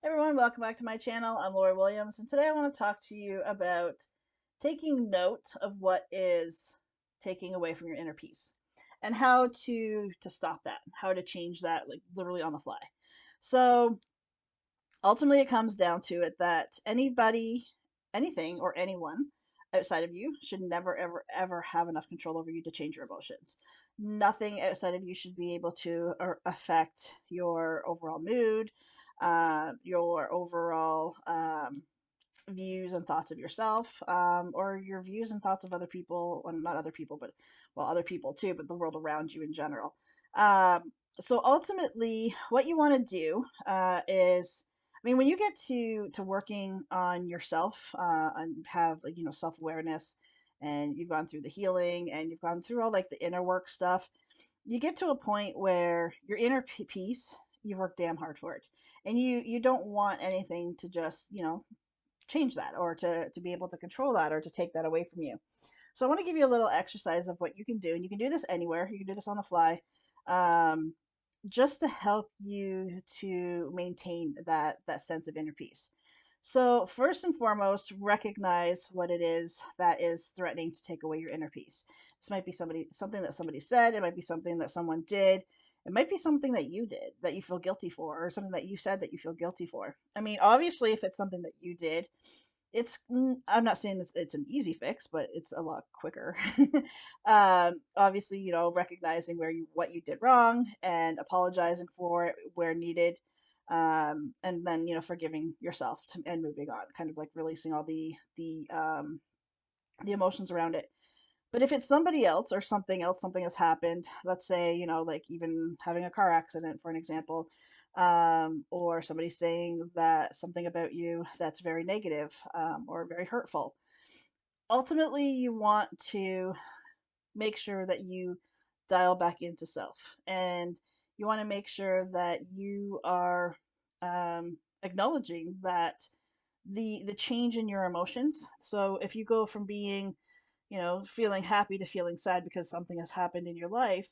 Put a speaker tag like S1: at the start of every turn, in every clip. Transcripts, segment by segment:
S1: Hey everyone, welcome back to my channel. I'm Laura Williams, and today I want to talk to you about taking note of what is taking away from your inner peace and how to stop that, how to change that, like literally on the fly. So ultimately, it comes down to it that anybody, anything, or anyone outside of you should never, ever, ever have enough control over you to change your emotions. Nothing outside of you should be able to affect your overall mood, your overall views and thoughts of yourself, or your views and thoughts of other people, well, not other people, but well, other people too, but the world around you in general. So ultimately, what you want to do is, I mean, when you get to working on yourself and have like self awareness, and you've gone through the healing and you've gone through all like the inner work stuff, you get to a point where your inner peace, you've worked damn hard for it, and you don't want anything to just change that or to be able to control that or to take that away from you. So I want to give you a little exercise of what you can do, and you can do this anywhere. You can do this on the fly, um, just to help you to maintain that sense of inner peace. So first and foremost, recognize what it is that is threatening to take away your inner peace. This might be something that somebody said. It might be something that someone did. It might be something that you did that you feel guilty for, or something that you said that you feel guilty for. I mean, obviously, if it's something that you did, I'm not saying it's an easy fix, but it's a lot quicker. Obviously, recognizing what you did wrong and apologizing for it where needed, and then forgiving yourself and moving on, kind of like releasing all the emotions around it. But if it's somebody else or something else, something has happened, let's say, like even having a car accident, for an example, or somebody saying that something about you that's very negative, or very hurtful. Ultimately, you want to make sure that you dial back into self, and you want to make sure that you are acknowledging that the change in your emotions. So if you go from being feeling happy to feeling sad because something has happened in your life,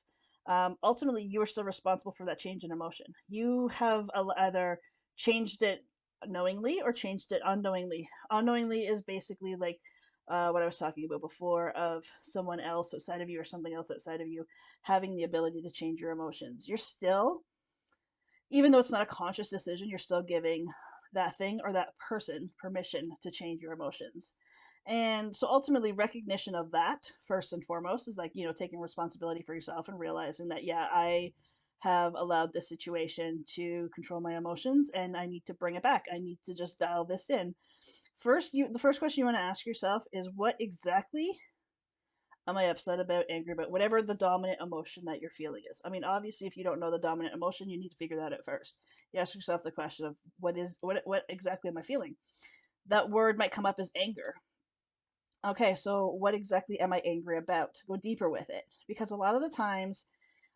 S1: ultimately you are still responsible for that change in emotion. You have either changed it knowingly or changed it unknowingly. Unknowingly is basically like what I was talking about before of someone else outside of you or something else outside of you having the ability to change your emotions. You're still, even though it's not a conscious decision, you're still giving that thing or that person permission to change your emotions. And so ultimately, recognition of that, first and foremost, is like, taking responsibility for yourself and realizing that, yeah, I have allowed this situation to control my emotions and I need to bring it back. I need to just dial this in. The first question you want to ask yourself is, what exactly am I upset about, angry about, whatever the dominant emotion that you're feeling is? I mean, obviously, if you don't know the dominant emotion, you need to figure that out first. You ask yourself the question of what exactly am I feeling? That word might come up as anger. Okay, so what exactly am I angry about? Go deeper with it, because a lot of the times,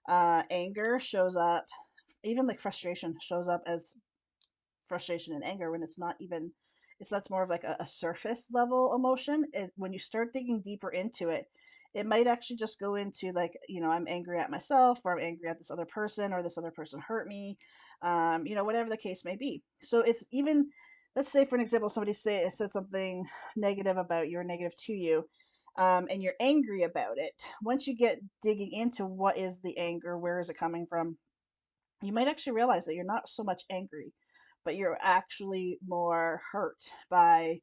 S1: anger shows up, even like frustration shows up as frustration and anger when it's not even. That's more of like a surface level emotion. When you start digging deeper into it, it might actually just go into like, I'm angry at myself, or I'm angry at this other person, or this other person hurt me, whatever the case may be. So it's even, let's say for an example, somebody said something negative about you or negative to you, and you're angry about it. Once you get digging into what is the anger, where is it coming from, you might actually realize that you're not so much angry, but you're actually more hurt by,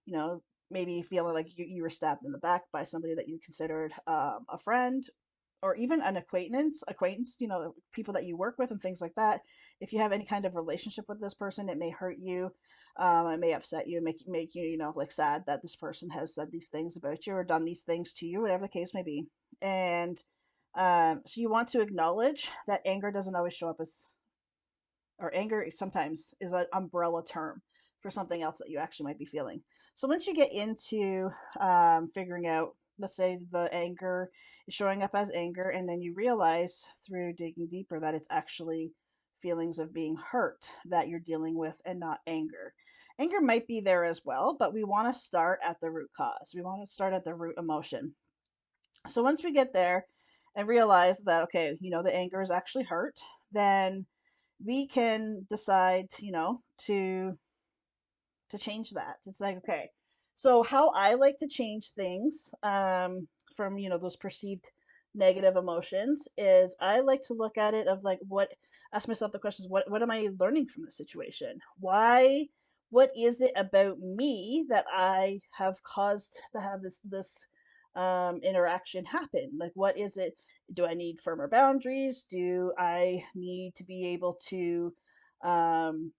S1: you know, maybe feeling like you were stabbed in the back by somebody that you considered a friend, or even an acquaintance, people that you work with and things like that. If you have any kind of relationship with this person, it may hurt you. It may upset you, make you, like sad that this person has said these things about you or done these things to you, whatever the case may be. And so you want to acknowledge that anger doesn't always show up as, or anger sometimes is an umbrella term for something else that you actually might be feeling. So once you get into figuring out, let's say the anger is showing up as anger, and then you realize through digging deeper that it's actually feelings of being hurt that you're dealing with and not anger. Anger might be there as well, but we want to start at the root cause. We want to start at the root emotion. So once we get there and realize that, okay, the anger is actually hurt, then we can decide, to change that. It's like, okay, so how I like to change things, from, those perceived negative emotions, is I like to look at it of like, ask myself the questions, what am I learning from this situation? What is it about me that I have caused to have this interaction happen? Like, what is it? Do I need firmer boundaries? Do I need to be able to, um,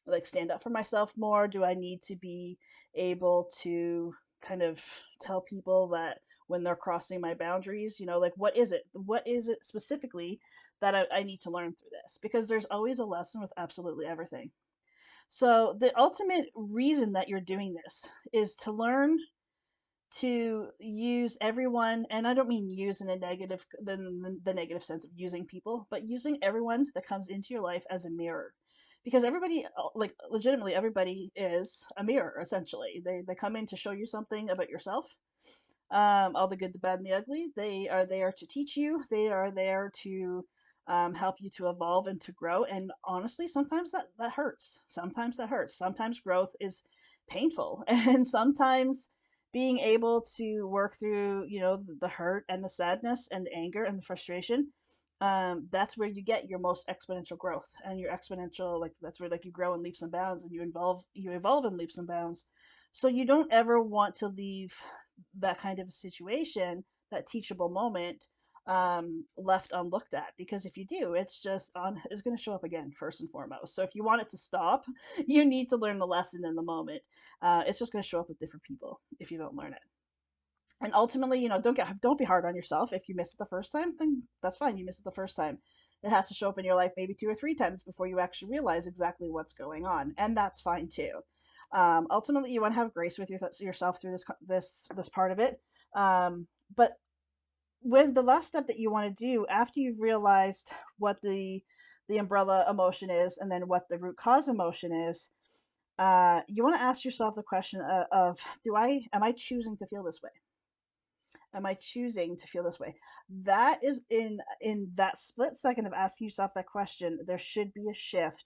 S1: like, stand up for myself more? Do I need to be able to kind of tell people that when they're crossing my boundaries, like, what is it? What is it specifically that I need to learn through this? Because there's always a lesson with absolutely everything. So the ultimate reason that you're doing this is to learn to use everyone, and I don't mean use in a negative, the negative sense of using people, but using everyone that comes into your life as a mirror. Because everybody, like, legitimately, everybody is a mirror, essentially. They come in to show you something about yourself, all the good, the bad, and the ugly. They are there to teach you. They are there to, help you to evolve and to grow. And honestly, sometimes that hurts. Sometimes that hurts. Sometimes growth is painful, and sometimes being able to work through, the hurt and the sadness and the anger and the frustration, that's where you get your most exponential growth and your exponential, like, that's where, like, you grow in leaps and bounds, and you evolve in leaps and bounds. So you don't ever want to leave that kind of a situation, that teachable moment, left unlooked at, because if you do, it's going to show up again, first and foremost. So if you want it to stop, you need to learn the lesson in the moment. It's just going to show up with different people if you don't learn it. And ultimately, don't be hard on yourself. If you miss it the first time, then that's fine. You miss it the first time. It has to show up in your life maybe two or three times before you actually realize exactly what's going on, and that's fine too. Ultimately, you want to have grace with yourself through this part of it. But when the last step that you want to do after you've realized what the umbrella emotion is, and then what the root cause emotion is, you want to ask yourself the question of, am I choosing to feel this way? Am I choosing to feel this way? That is, in that split second of asking yourself that question, there should be a shift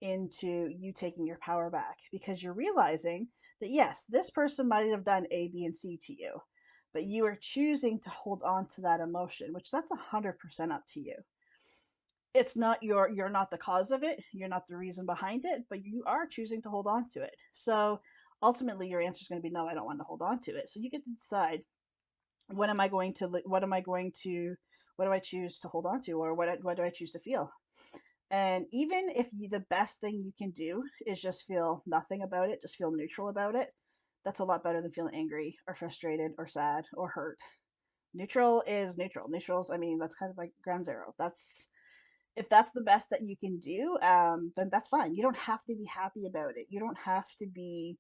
S1: into you taking your power back, because you're realizing that yes, this person might have done A, B, and C to you, but you are choosing to hold on to that emotion, which that's 100% up to you. It's not you're not the cause of it, you're not the reason behind it, but you are choosing to hold on to it. So ultimately, your answer is going to be no, I don't want to hold on to it. So you get to decide, what do I choose to hold on to, or what do I choose to feel? And even if the best thing you can do is just feel nothing about it, just feel neutral about it, that's a lot better than feeling angry or frustrated or sad or hurt. Neutral is neutral. Neutrals, I mean, that's kind of like ground zero. That's If that's the best that you can do, then that's fine. You don't have to be happy about it. You don't have to be,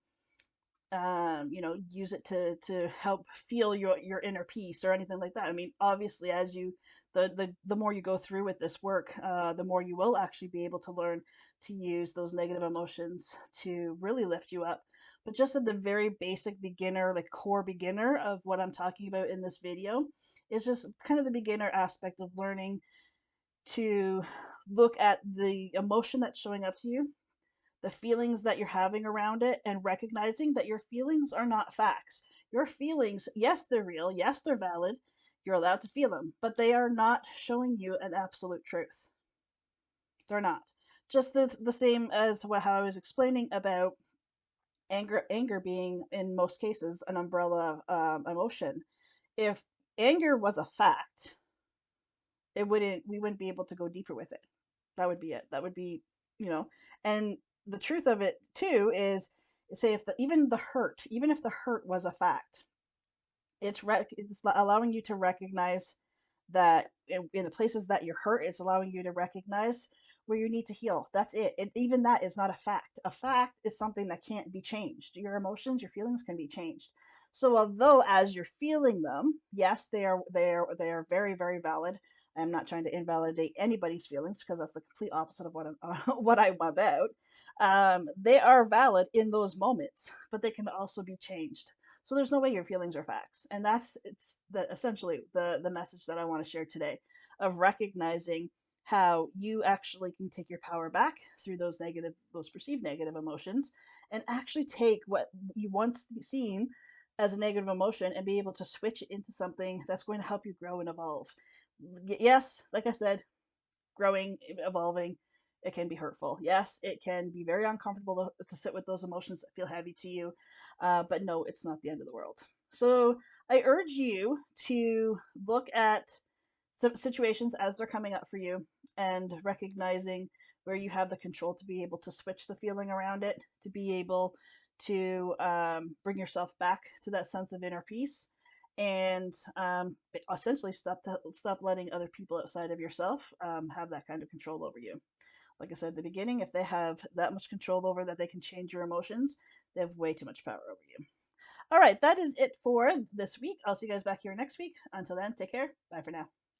S1: use it to help feel your inner peace or anything like that. I mean, obviously, as the more you go through with this work, the more you will actually be able to learn to use those negative emotions to really lift you up. But just at the very basic beginner, like core beginner of what I'm talking about in this video, is just kind of the beginner aspect of learning to look at the emotion that's showing up to you, the feelings that you're having around it, and recognizing that your feelings are not facts. Your feelings, yes, they're real, yes, they're valid. You're allowed to feel them, but they are not showing you an absolute truth. They're not. Just the same as how I was explaining about anger being, in most cases, an umbrella, emotion. If anger was a fact, we wouldn't be able to go deeper with it. That would be it. That would be, you know, and the truth of it too is, say, even if the hurt was a fact, it's allowing you to recognize that in the places that you're hurt, it's allowing you to recognize where you need to heal. That's it. And even that is not a fact. A fact is something that can't be changed. Your emotions, your feelings can be changed. So although as you're feeling them, yes, they are very, very valid. I'm not trying to invalidate anybody's feelings, because that's the complete opposite of what I'm about. They are valid in those moments, but they can also be changed. So there's no way your feelings are facts, and essentially the message that I want to share today, of recognizing how you actually can take your power back through those perceived negative emotions, and actually take what you once seen as a negative emotion and be able to switch it into something that's going to help you grow and evolve. Yes, like I said, growing, evolving, it can be hurtful. Yes, it can be very uncomfortable to sit with those emotions that feel heavy to you, but no, it's not the end of the world. So I urge you to look at some situations as they're coming up for you and recognizing where you have the control to be able to switch the feeling around it, to be able to bring yourself back to that sense of inner peace, and essentially stop letting other people outside of yourself have that kind of control over you. Like I said at the beginning, if they have that much control over that they can change your emotions, they have way too much power over you. All right, that is it for this week. I'll see you guys back here next week. Until then, take care. Bye for now.